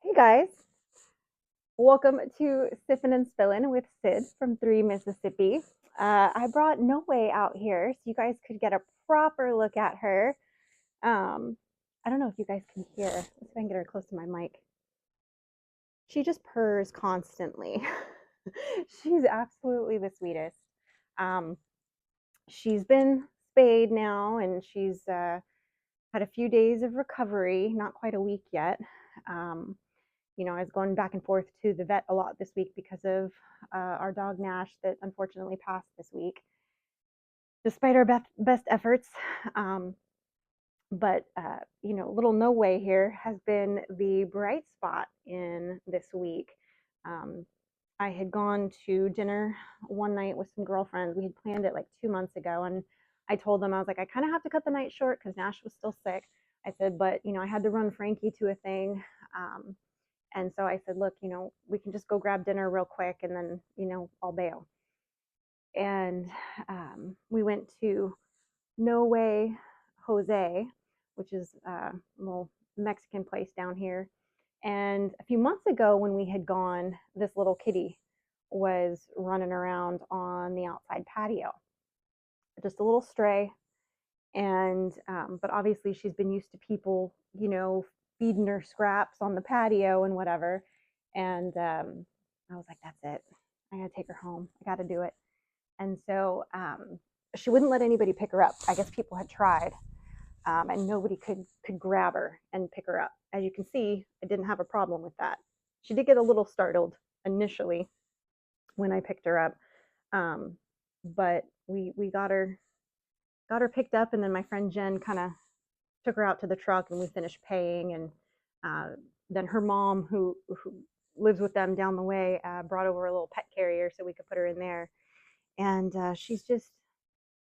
Hey guys, welcome to Sippin' and Spillin' with Sid from 3 Mississippi. I brought No Way out here so you guys could get a proper look at her. Um, I don't know if you guys can hear. Let's see if I can get her close to my mic. She just purrs constantly. She's absolutely the sweetest. Um, she's been spayed now and she's had a few days of recovery, not quite a week yet. Um, I was going back and forth to the vet a lot this week because of our dog Nash that unfortunately passed this week, despite our best efforts. Um, but little No Way here has been the bright spot in this week. Um, I had gone to dinner one night with some girlfriends. We had planned it like 2 months ago, and I told them I was like, I kind of have to cut the night short because Nash was still sick. I said, but I had to run Frankie to a thing. And so I said, look, we can just go grab dinner real quick and then, I'll bail. And we went to No Way Jose, which is a little Mexican place down here. And a few months ago, when we had gone, this little kitty was running around on the outside patio, just a little stray. And but obviously, she's been used to people, feeding her scraps on the patio and whatever. And I was like, that's it. I got to take her home. I got to do it. And so she wouldn't let anybody pick her up. I guess people had tried, and nobody could grab her and pick her up. As you can see, I didn't have a problem with that. She did get a little startled initially when I picked her up, um, but we got her picked up, and then my friend Jen kind of took her out to the truck, and we finished paying, and uh, then her mom, who lives with them down the way, brought over a little pet carrier so we could put her in there, and she's just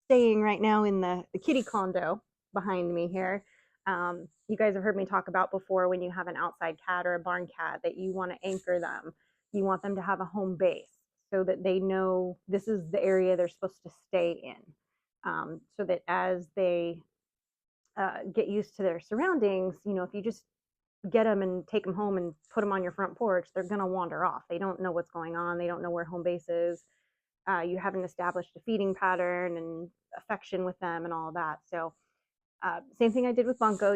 staying right now in the kitty condo behind me here. You guys have heard me talk about before when you have an outside cat or a barn cat that you want to anchor them. You want them to have a home base so that they know this is the area they're supposed to stay in. So that as they get used to their surroundings, if you just get them and take them home and put them on your front porch, they're going to wander off. They don't know what's going on. They don't know where home base is. You haven't established a feeding pattern and affection with them and all of that. So, same thing I did with Bunko.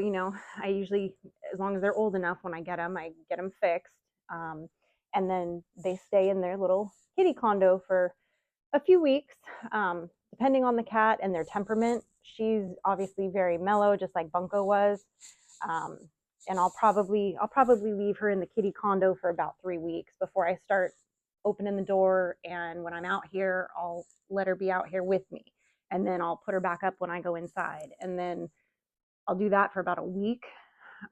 I usually, as long as they're old enough, when I get them fixed. Um, and then they stay in their little kitty condo for a few weeks, depending on the cat and their temperament. She's obviously very mellow, just like Bunko was. Um, and I'll probably leave her in the kitty condo for about 3 weeks before I start opening the door. And when I'm out here, I'll let her be out here with me. And then I'll put her back up when I go inside. And then I'll do that for about a week.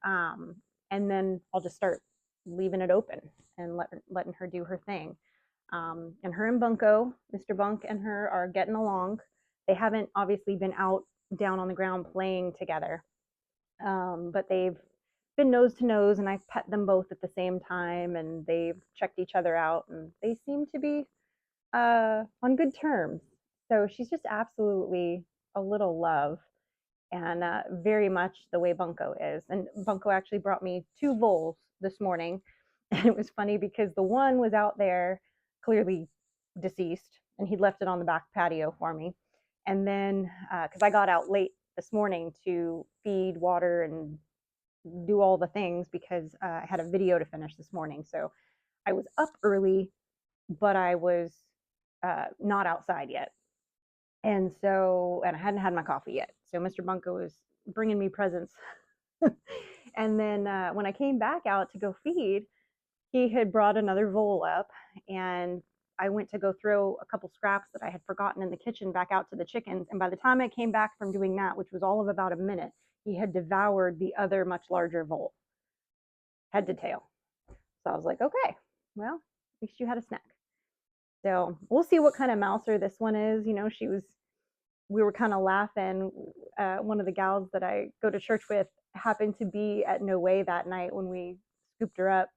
Um, and then I'll just start leaving it open and letting her do her thing. And her and Bunko, Mr. Bunk and her are getting along. They haven't obviously been out down on the ground playing together, but they've been nose to nose, and I've pet them both at the same time, and they've checked each other out, and they seem to be on good terms. So she's just absolutely a little love, and very much the way Bunko is. And Bunko actually brought me two voles this morning, and it was funny because the one was out there clearly deceased, and he'd left it on the back patio for me. And then, because I got out late this morning to feed, water, and do all the things because I had a video to finish this morning. So I was up early, but I was not outside yet. And I hadn't had my coffee yet. So Mr. Bunko was bringing me presents. And then when I came back out to go feed, he had brought another vole up, and I went to go throw a couple scraps that I had forgotten in the kitchen back out to the chickens. And by the time I came back from doing that, which was all of about a minute, he had devoured the other much larger vole, head to tail. So I was like, okay, well, at least you had a snack. So we'll see what kind of mouser this one is. We were kind of laughing. One of the gals that I go to church with happened to be at No Way that night when we scooped her up.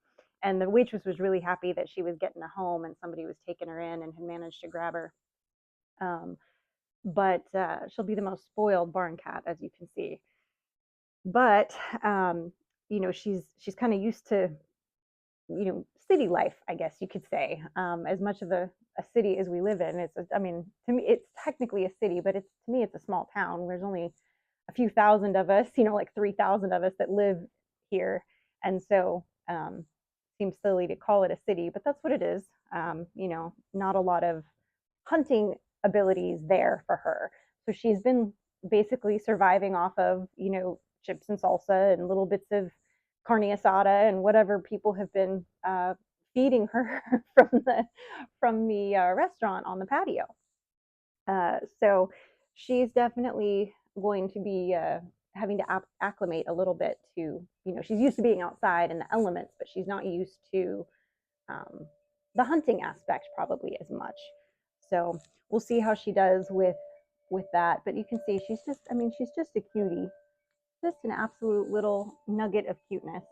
And the waitress was really happy that she was getting a home and somebody was taking her in and had managed to grab her. Um, but she'll be the most spoiled barn cat, as you can see. But she's kind of used to city life, I guess you could say. As much of a city as we live in, I mean, to me, it's technically a city, but to me, it's a small town. There's only a few thousand of us, like 3,000 of us that live here. And so, seems silly to call it a city, but that's what it is. Not a lot of hunting abilities there for her. So she's been basically surviving off of, chips and salsa and little bits of carne asada and whatever people have been feeding her from the restaurant on the patio. So she's definitely going to be having to acclimate a little bit to, she's used to being outside in the elements, but she's not used to um, the hunting aspect probably as much. So we'll see how she does with that. But you can see she's just a cutie, just an absolute little nugget of cuteness.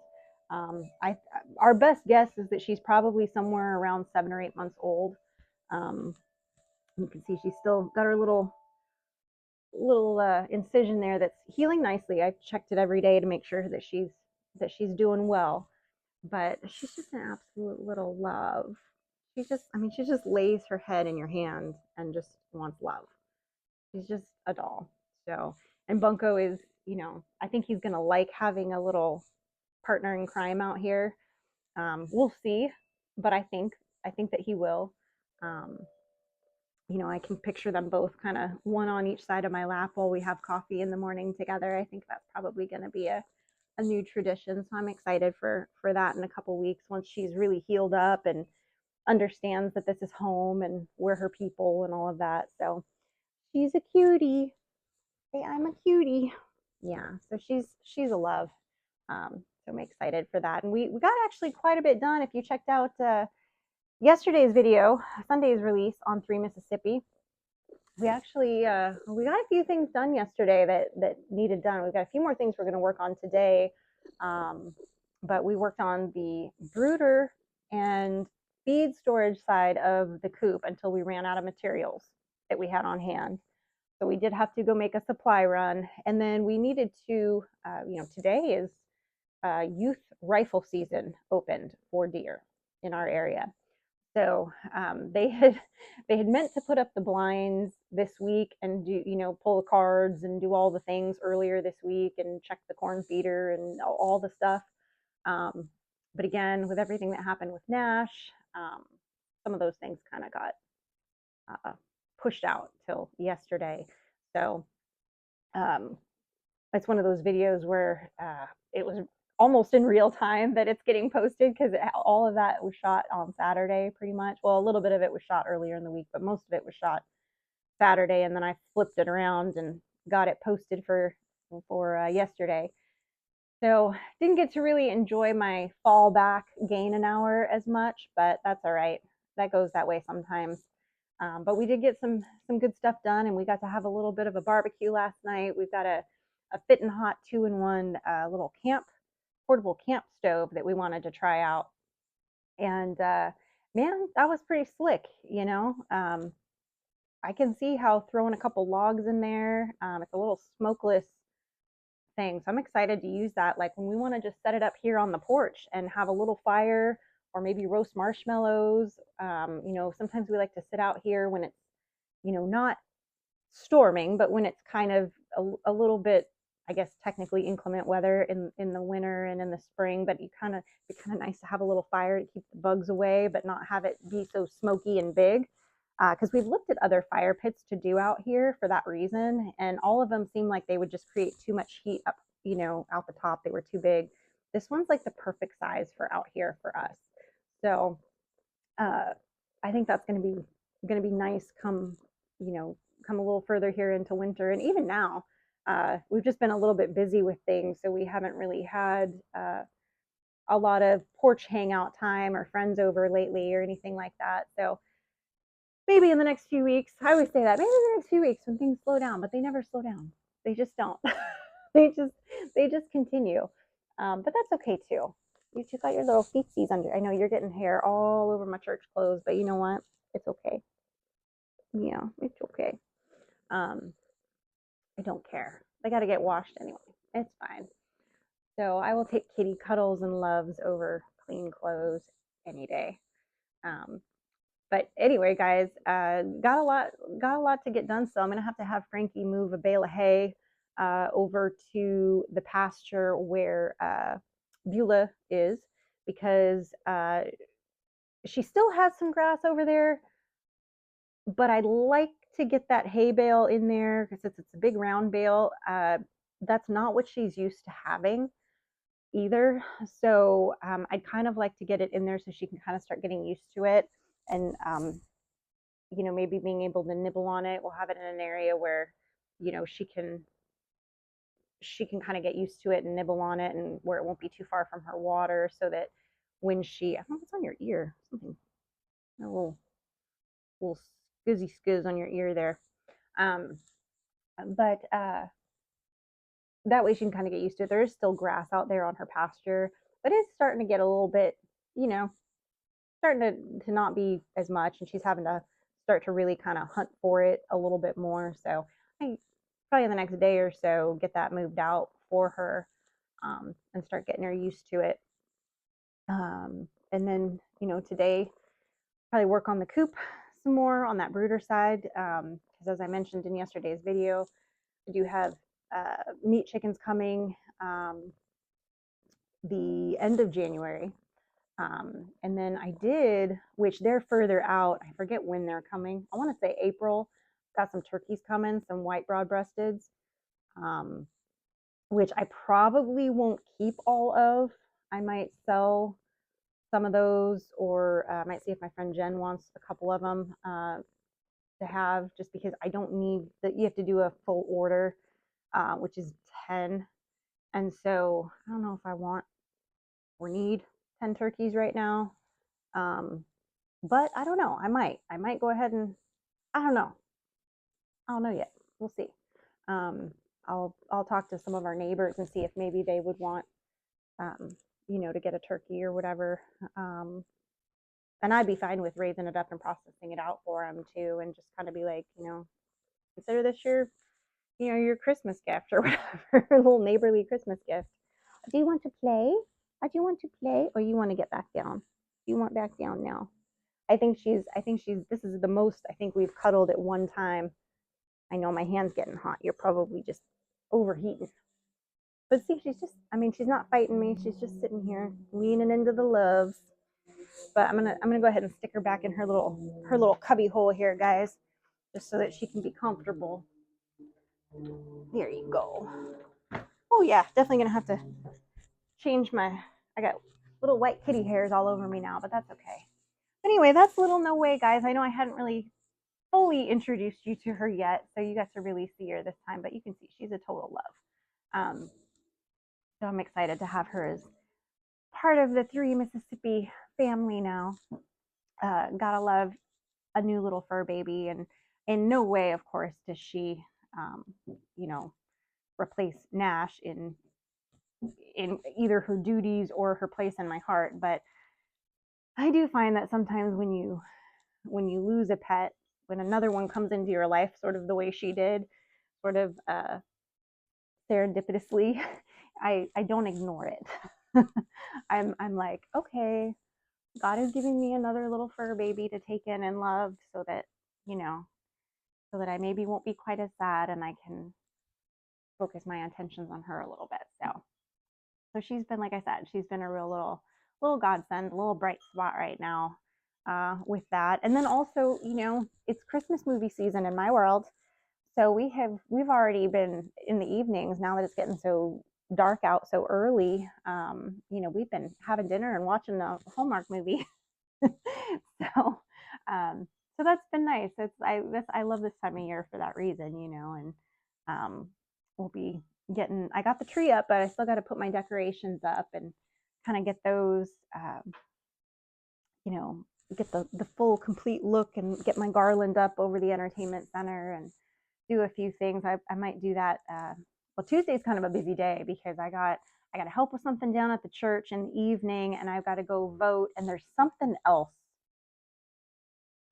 I Our best guess is that she's probably somewhere around 7 or 8 months old. Um, you can see she's still got her little incision there that's healing nicely. I checked it every day to make sure that she's doing well. But she's just an absolute little love. She just lays her head in your hand and just wants love. She's just a doll. So, and Bunko is, I think he's gonna like having a little partner in crime out here. We'll see, but I think that he will. Um, I can picture them both kind of one on each side of my lap while we have coffee in the morning together. I think that's probably going to be a new tradition. So I'm excited for that in a couple weeks once she's really healed up and understands that this is home and we're her people and all of that. So she's a cutie. Hey, I'm a cutie. Yeah, so she's a love. So I'm excited for that. And we got actually quite a bit done. If you checked out yesterday's video, Sunday's release on 3 Mississippi, we actually we got a few things done yesterday that needed done. We've got a few more things we're going to work on today, but we worked on the brooder and feed storage side of the coop until we ran out of materials that we had on hand. So we did have to go make a supply run, and then we needed to, today is youth rifle season opened for deer in our area. So they had meant to put up the blinds this week and do pull the cards and do all the things earlier this week and check the corn feeder and all the stuff. But again, with everything that happened with Nash, some of those things kind of got pushed out till yesterday. So it's one of those videos where it was almost in real time that it's getting posted because all of that was shot on Saturday pretty much. Well, a little bit of it was shot earlier in the week, but most of it was shot Saturday, and then I flipped it around and got it posted for yesterday. So didn't get to really enjoy my fall back gain an hour as much, but that's all right. That goes that way sometimes. But we did get some good stuff done, and we got to have a little bit of a barbecue last night. We've got a fit and hot 2-in-1 little portable camp stove that we wanted to try out, and man, that was pretty slick. I can see how throwing a couple logs in there. It's a little smokeless thing, so I'm excited to use that. Like when we want to just set it up here on the porch and have a little fire, or maybe roast marshmallows. Sometimes we like to sit out here when it's not storming, but when it's kind of a little bit, I guess, technically inclement weather in the winter and in the spring. But it's kind of nice to have a little fire to keep the bugs away, but not have it be so smoky and big. Because we've looked at other fire pits to do out here for that reason, and all of them seem like they would just create too much heat up, out the top. They were too big. This one's like the perfect size for out here for us. So I think that's going to be nice come a little further here into winter, and even now we've just been a little bit busy with things, so we haven't really had a lot of porch hangout time or friends over lately or anything like that. So maybe in the next few weeks, I always say that, maybe in the next few weeks when things slow down, but they never slow down. They just don't. they just continue. But that's okay too. You just got your little feetsies under. I know you're getting hair all over my church clothes, but you know what? It's okay. Yeah, it's okay. Um, I don't care. They got to get washed anyway. It's fine. So I will take kitty cuddles and loves over clean clothes any day. But anyway, guys, got a lot to get done. So I'm gonna have Frankie move a bale of hay over to the pasture where Beulah is, because she still has some grass over there, but I'd like to get that hay bale in there because it's a big round bale. That's not what she's used to having either. So I'd kind of like to get it in there so she can kind of start getting used to it, and maybe being able to nibble on it. We'll have it in an area where, she can kind of get used to it and nibble on it, and where it won't be too far from her water, so that when she, I don't know what's on your ear, something, a little scuzzy scuzz on your ear there. But that way she can kind of get used to it. There is still grass out there on her pasture, but it's starting to get a little bit, starting to not be as much, and she's having to start to really kind of hunt for it a little bit more. So I probably in the next day or so get that moved out for her, and start getting her used to it. And then, today probably work on the coop some more on that brooder side, because as I mentioned in yesterday's video, I do have meat chickens coming the end of January. And then I did, which they're further out, I forget when they're coming. I want to say April. Got some turkeys coming, some white broad-breasteds, which I probably won't keep all of. I might sell some of those, or I might see if my friend Jen wants a couple of them to have, just because I don't need that. You have to do a full order, which is 10. And so I don't know if I want or need 10 turkeys right now. But I don't know. I might go ahead and, I don't know. I don't know yet. We'll see. I'll talk to some of our neighbors and see if maybe they would want, to get a turkey or whatever. And I'd be fine with raising it up and processing it out for them too, and just kind of be like, consider this your Christmas gift or whatever, a little neighborly Christmas gift. Do you want to play? Do you want to play, or you want to get back down? You want back down now? I think she's, this is the most I think we've cuddled at one time. I know my hand's getting hot. You're probably just overheating. But see, she's not fighting me. She's just sitting here leaning into the loves. But I'm gonna go ahead and stick her back in her little cubby hole here, guys, just so that she can be comfortable. There you go. Oh yeah, definitely gonna have to change I got little white kitty hairs all over me now, but that's okay. Anyway, that's Little No Way, guys. I know I hadn't really fully introduced you to her yet, so you got to really see her this time, but you can see she's a total love. So I'm excited to have her as part of the 3 Mississippi family now. Gotta love a new little fur baby, and in no way, of course, does she, replace Nash in either her duties or her place in my heart. But I do find that sometimes when you lose a pet, when another one comes into your life, sort of the way she did, sort of serendipitously, I don't ignore it. I'm like, okay, God is giving me another little fur baby to take in and love, so that so that I maybe won't be quite as sad, and I can focus my attentions on her a little bit. So she's been, like I said, she's been a real little godsend, a little bright spot right now with that. And then also, it's Christmas movie season in my world. So we've already been in the evenings, now that it's getting so dark out so early. We've been having dinner and watching a Hallmark movie. so so that's been nice. I love this time of year for that reason, and we'll be I got the tree up, but I still got to put my decorations up and kind of get those, get the full complete look, and get my garland up over the entertainment center, and do a few things. I might do that. Well, Tuesday's kind of a busy day because I got to help with something down at the church in the evening, and I've got to go vote, and there's something else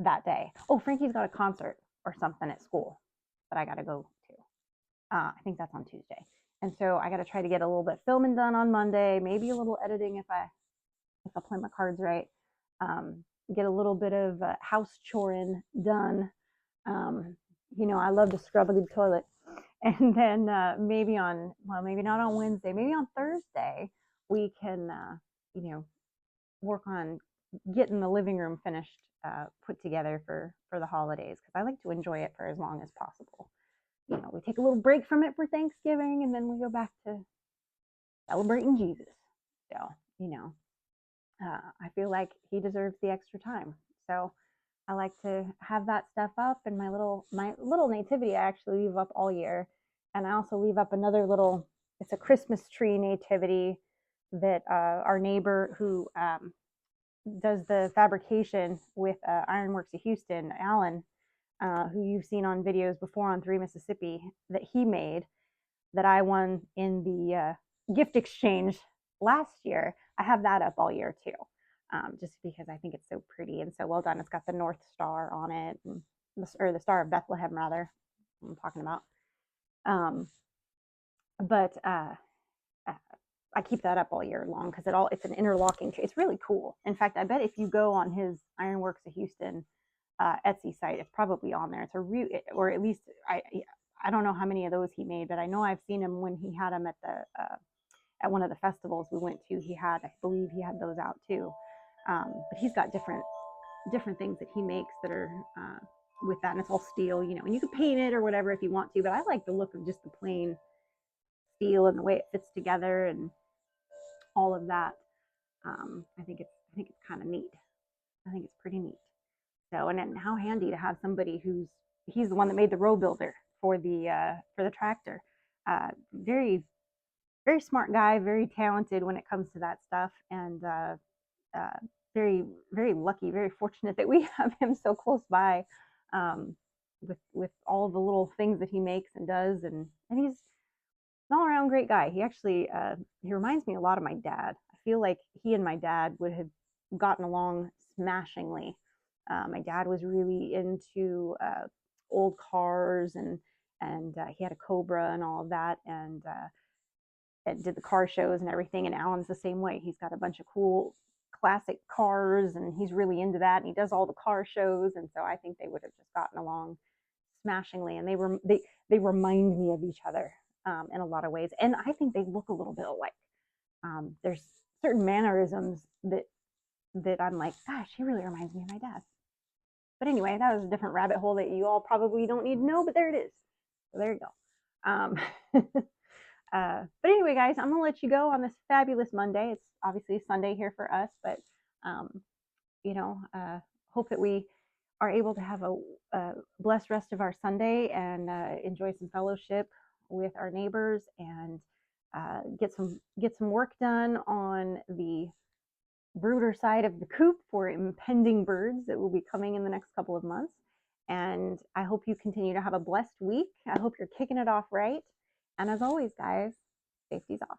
that day. Oh, Frankie's got a concert or something at school that I got to go to. I think that's on Tuesday. And so I got to try to get a little bit filming done on Monday, maybe a little editing if I if I play my cards right. Get a little bit of house choring done. Um, I love to scrub a good toilet. And then maybe maybe not on Wednesday, maybe on Thursday, we can, work on getting the living room finished, put together for the holidays, because I like to enjoy it for as long as possible. We take a little break from it for Thanksgiving, and then we go back to celebrating Jesus. So, I feel like he deserves the extra time. So I like to have that stuff up, and my little nativity I actually leave up all year, and I also leave up another little. It's a Christmas tree nativity that our neighbor who does the fabrication with Ironworks of Houston, Alan, who you've seen on videos before on 3 Mississippi, that he made, that I won in the gift exchange last year. I have that up all year too, just because I think it's so pretty and so well done. It's got the North Star on it, or the Star of Bethlehem, rather. I'm talking about. But I keep that up all year long because it's an interlocking tree. It's really cool. In fact, I bet if you go on his Ironworks of Houston Etsy site, it's probably on there. It's a real, or at least I don't know how many of those he made, but I know I've seen him when he had them at one of the festivals we went to. I believe he had those out too. But he's got different things that he makes that are with that, and it's all steel, and you can paint it or whatever if you want to. But I like the look of just the plain steel and the way it fits together and all of that. I think it's kind of neat. I think it's pretty neat. So, and then how handy to have somebody he's the one that made the row builder for the tractor. Very, very smart guy, very talented when it comes to that stuff, and uh, very, very lucky, very fortunate that we have him so close by, with all the little things that he makes and does, and he's an all around great guy. He actually he reminds me a lot of my dad. I feel like he and my dad would have gotten along smashingly. My dad was really into old cars, and he had a Cobra and all of that, and did the car shows and everything. And Alan's the same way. He's got a bunch of cool classic cars, and he's really into that. And he does all the car shows, and so I think they would have just gotten along smashingly. And they remind me of each other in a lot of ways, and I think they look a little bit alike. There's certain mannerisms that I'm like, gosh, he really reminds me of my dad. But anyway, that was a different rabbit hole that you all probably don't need to know, but there it is. So there you go. But anyway, guys, I'm gonna let you go on this fabulous Monday. It's obviously Sunday here for us, but um, hope that we are able to have a blessed rest of our Sunday, and enjoy some fellowship with our neighbors, and get some work done on the brooder side of the coop for impending birds that will be coming in the next couple of months. And I hope you continue to have a blessed week. I hope you're kicking it off right. And as always, guys, safety's off.